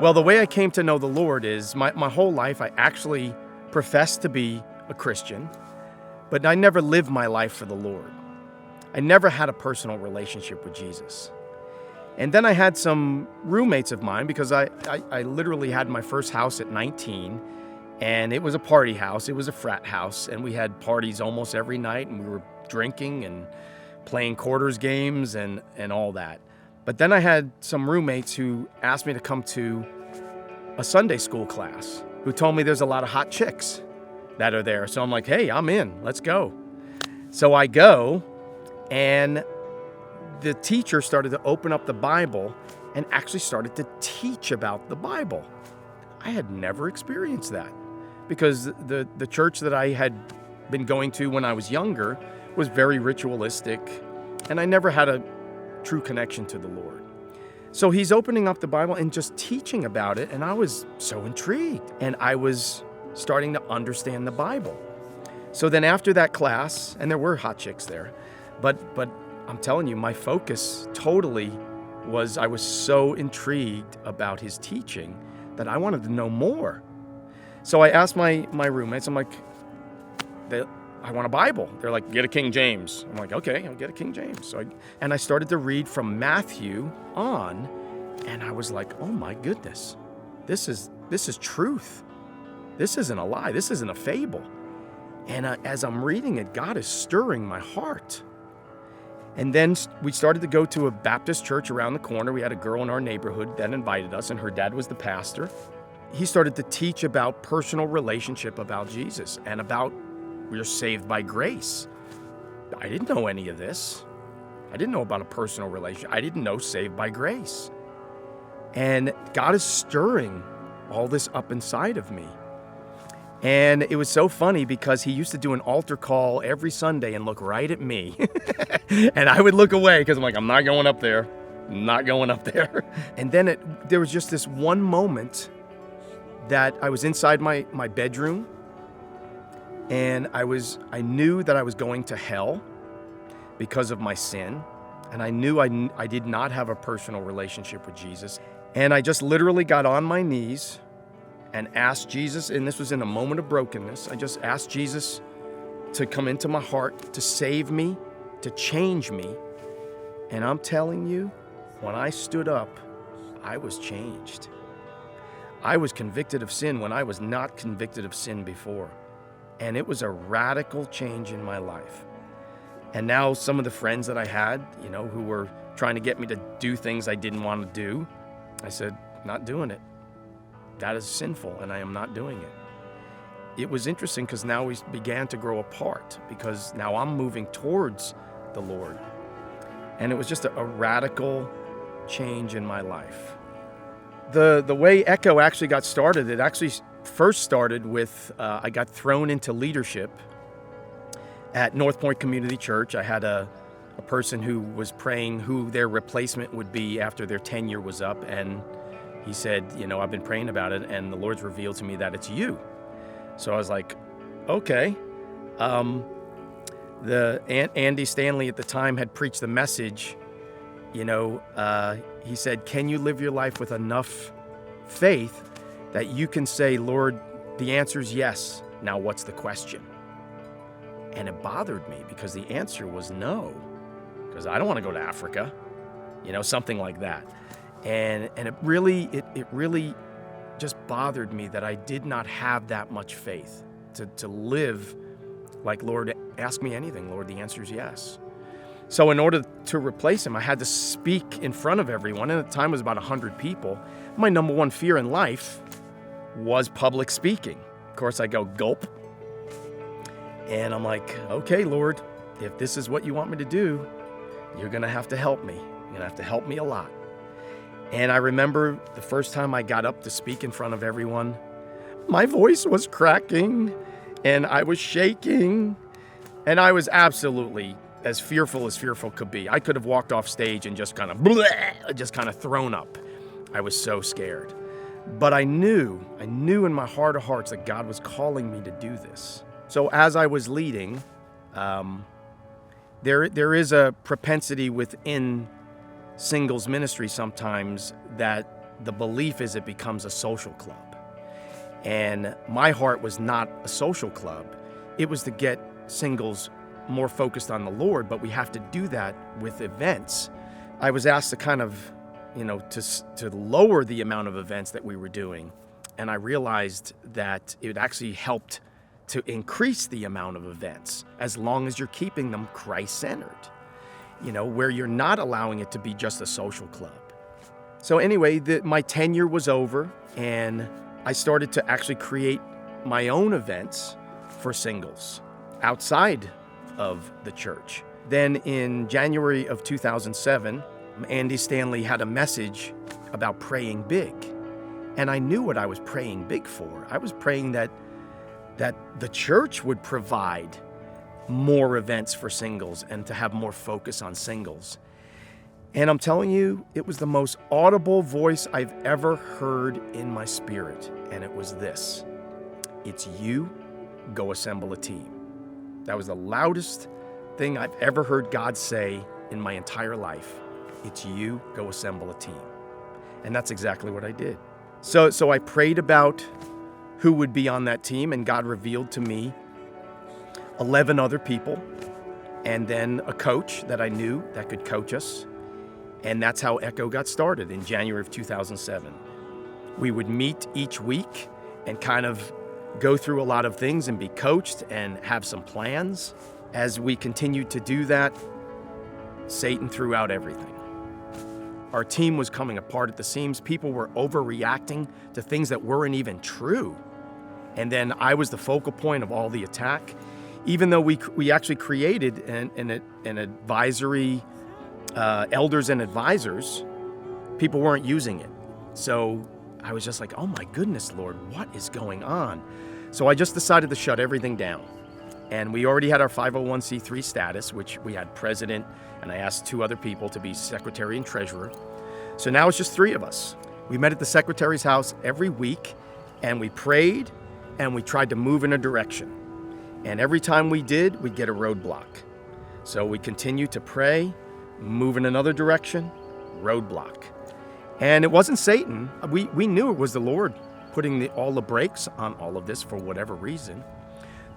Well, the way I came to know the Lord is my whole life I actually professed to be a Christian, but I never lived my life for the Lord. I never had a personal relationship with Jesus. And then I had some roommates of mine because I literally had my first house at 19, and it was a party house. It was a frat house, and we had parties almost every night, and we were drinking and playing quarters games and all that. But then I had some roommates who asked me to come to a Sunday school class, who told me there's a lot of hot chicks that are there. So I'm like, hey, I'm in, let's go. So I go, and the teacher started to open up the Bible and actually started to teach about the Bible. I had never experienced that because the church that I had been going to when I was younger was very ritualistic, and I never had a true connection to the Lord. So he's opening up the Bible and just teaching about it, and I was so intrigued, and I was starting to understand the Bible. So then after that class, and there were hot chicks there, but I'm telling you, my focus totally was I was so intrigued about his teaching that I wanted to know more. So I asked my roommates, I'm like, I want a Bible. They're like, get a King James. I'm like, okay, I'll get a King James. So I started to read from Matthew on, and I was like, oh my goodness, this is truth. This isn't a lie. This isn't a fable. And as I'm reading it, God is stirring my heart. And then we started to go to a Baptist church around the corner. We had a girl in our neighborhood that invited us, and her dad was the pastor. He started to teach about personal relationship about Jesus and about we're saved by grace. I didn't know any of this. I didn't know about a personal relationship. I didn't know saved by grace. And God is stirring all this up inside of me. And it was so funny because he used to do an altar call every Sunday and look right at me. And I would look away because I'm like, I'm not going up there. I'm not going up there. And then there was just this one moment that I was inside my bedroom, and I knew that I was going to hell because of my sin. And I knew I did not have a personal relationship with Jesus. And I just literally got on my knees and asked Jesus, and this was in a moment of brokenness, I just asked Jesus to come into my heart, to save me, to change me. And I'm telling you, when I stood up, I was changed. I was convicted of sin when I was not convicted of sin before. And it was a radical change in my life. And now some of the friends that I had, who were trying to get me to do things I didn't want to do, I said, not doing it. That is sinful, and I am not doing it. It was interesting because now we began to grow apart because now I'm moving towards the Lord. And it was just a radical change in my life. The way Echo actually got started, it actually first started with I got thrown into leadership at North Point Community Church. I had a person who was praying who their replacement would be after their tenure was up, and he said, I've been praying about it, and the Lord's revealed to me that it's you. So I was like, okay. Andy Stanley at the time had preached the message. He said, can you live your life with enough faith that you can say, Lord, the answer is yes. Now what's the question? And it bothered me because the answer was no, because I don't want to go to Africa, something like that. And it really just bothered me that I did not have that much faith to live like, Lord, ask me anything, Lord, the answer is yes. So in order to replace him, I had to speak in front of everyone, and at the time it was about 100 people. My number one fear in life was public speaking. Of course, I go gulp. And I'm like, okay, Lord, if this is what you want me to do, you're going to have to help me. You're going to have to help me a lot. And I remember the first time I got up to speak in front of everyone, my voice was cracking and I was shaking, and I was absolutely as fearful could be. I could have walked off stage and just kind of thrown up. I was so scared. But I knew in my heart of hearts that God was calling me to do this. So as I was leading, there is a propensity within singles ministry sometimes that the belief is it becomes a social club. And my heart was not a social club. It was to get singles more focused on the Lord, but we have to do that with events. I was asked to kind of, to lower the amount of events that we were doing. And I realized that it actually helped to increase the amount of events as long as you're keeping them Christ-centered, where you're not allowing it to be just a social club. So anyway, my tenure was over, and I started to actually create my own events for singles outside of the church. Then in January of 2007, Andy Stanley had a message about praying big. And I knew what I was praying big for. I was praying that the church would provide more events for singles and to have more focus on singles. And I'm telling you, it was the most audible voice I've ever heard in my spirit. And it was this: it's you, go assemble a team. That was the loudest thing I've ever heard God say in my entire life. It's you, go assemble a team. And that's exactly what I did. So I prayed about who would be on that team, and God revealed to me 11 other people, and then a coach that I knew that could coach us. And that's how Echo got started in January of 2007. We would meet each week and kind of go through a lot of things and be coached and have some plans. As we continued to do that, Satan threw out everything. Our team was coming apart at the seams. People were overreacting to things that weren't even true. And then I was the focal point of all the attack. Even though we actually created an advisory, elders and advisors, people weren't using it. So I was just like, oh my goodness, Lord, what is going on? So I just decided to shut everything down. And we already had our 501c3 status, which we had president, and I asked 2 other people to be secretary and treasurer. So now it's just 3 of us. We met at the secretary's house every week, and we prayed, and we tried to move in a direction. And every time we did, we'd get a roadblock. So we continued to pray, move in another direction, roadblock. And it wasn't Satan. We knew it was the Lord putting all the brakes on all of this for whatever reason.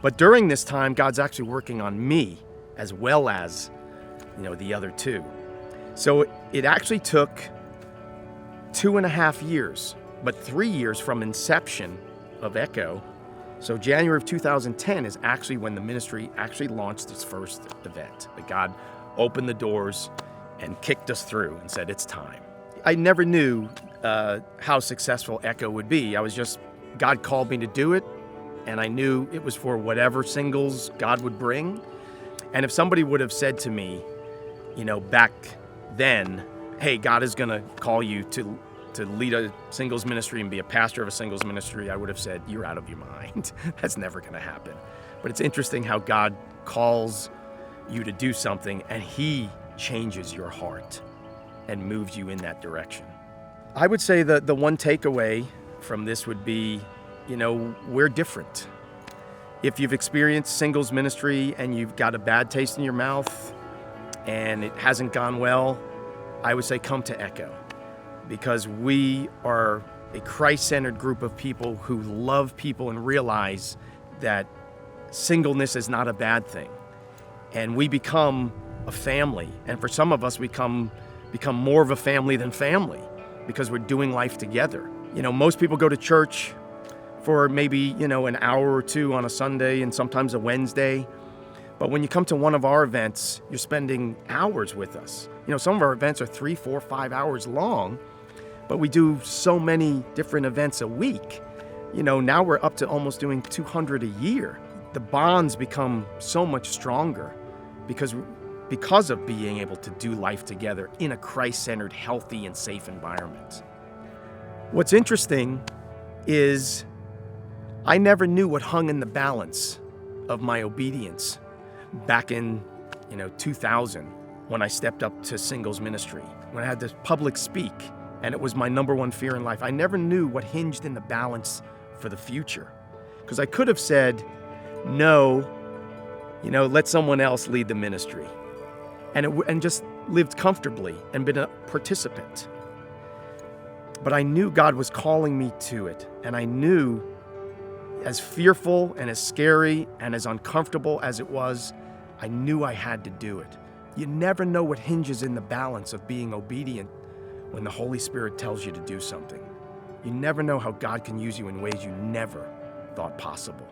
But during this time, God's actually working on me as well as, the other 2. So it actually took 2.5 years, but 3 years from inception of Echo. So January of 2010 is actually when the ministry actually launched its first event. But God opened the doors and kicked us through and said, it's time. I never knew how successful Echo would be. God called me to do it, and I knew it was for whatever singles God would bring. And if somebody would have said to me, back then, hey, God is going to call you to lead a singles ministry and be a pastor of a singles ministry, I would have said, you're out of your mind. That's never going to happen. But it's interesting how God calls you to do something, and He changes your heart and moves you in that direction. I would say that the one takeaway from this would be, we're different. If you've experienced singles ministry and you've got a bad taste in your mouth and it hasn't gone well, I would say come to Echo, because we are a Christ-centered group of people who love people and realize that singleness is not a bad thing. And we become a family. And for some of us, we become more of a family than family because we're doing life together. Most people go to church for maybe, an hour or 2 on a Sunday and sometimes a Wednesday. But when you come to one of our events, you're spending hours with us. Some of our events are 3, 4, 5 hours long, but we do so many different events a week. Now we're up to almost doing 200 a year. The bonds become so much stronger because of being able to do life together in a Christ-centered, healthy, and safe environment. What's interesting is I never knew what hung in the balance of my obedience back in 2000 when I stepped up to singles ministry, when I had to public speak, and it was my number one fear in life. I never knew what hinged in the balance for the future, because I could have said, no, let someone else lead the ministry, and just lived comfortably and been a participant. But I knew God was calling me to it. And I knew, as fearful and as scary and as uncomfortable as it was, I knew I had to do it. You never know what hinges in the balance of being obedient when the Holy Spirit tells you to do something. You never know how God can use you in ways you never thought possible.